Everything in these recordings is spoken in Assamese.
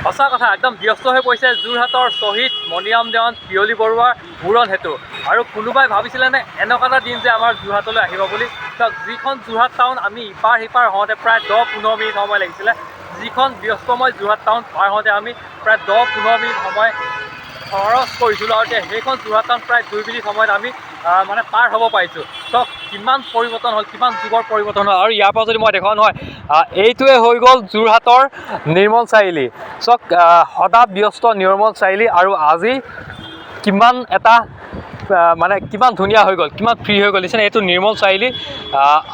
সঁচা কথা একদম ব্যস্ত হৈ পৰিছে যোৰহাটৰ শ্বহীদ মণিৰাম দেৱান পিয়লি বৰুৱাৰ উৰণ সেতু আৰু কোনোবাই ভাবিছিলেনে এনেকুৱা এটা দিন যে আমাৰ যোৰহাটলৈ আহিব বুলি যিখন যোৰহাট টাউন আমি ইপাৰ সিপাৰ হওঁতে প্ৰায় 10-15 মিনিট সময় লাগিছিলে যিখন ব্যস্তময় যোৰহাট টাউন পাৰ হওঁতে আমি প্ৰায় 10-15 মিনিট সময় খৰচ কৰিছিলোঁ আৰু এতিয়া সেইখন যোৰহাট টাউন প্ৰায় 2 মিনিট সময়ত আমি মানে পাৰ হ'ব পাৰিছোঁ চাওক কিমান পৰিৱৰ্তন হ'ল কিমান যুগৰ পৰিৱৰ্তন হ'ল আৰু ইয়াৰ পৰা যদি মই দেখুৱাও নহয় এইটোৱে হৈ গ'ল যোৰহাটৰ নিৰ্মল চাৰিআলি চাওক সদা ব্যস্ত নিৰ্মল চাৰিআলি আৰু আজি কিমান এটা মানে কিমান ধুনীয়া হৈ গ'ল কিমান ফ্ৰী হৈ গ'ল দিছেনে এইটো নিৰ্মল চাৰিআলি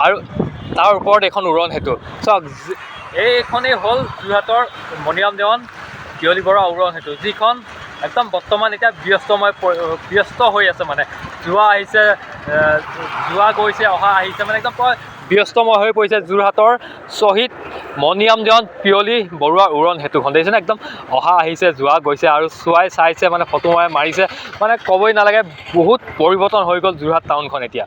আৰু তাৰ ওপৰত এখন উৰণ সেতু চাওক এইখনেই হ'ল যোৰহাটৰ মণিৰাম দেৱান পিয়লি বৰুৱা উৰণ সেতু যিখন একদম বৰ্তমান এতিয়া ব্যস্ত হৈ আছে মানে যোৱা আহিছে যোৱা গৈছে অহা আহিছে মানে একদম ব্যস্তময় হৈ পৰিছে যোৰহাটৰ শ্বহীদ মণিৰাম দেৱান পিয়লি বৰুৱা উৰণ সেতুখন দেখিছেনে একদম অহা আহিছে যোৱা গৈছে আৰু চোৱাই চাইছে মানে ফটো মাৰিছে মানে ক'বই নালাগে বহুত পৰিৱৰ্তন হৈ গ'ল যোৰহাট টাউনখন এতিয়া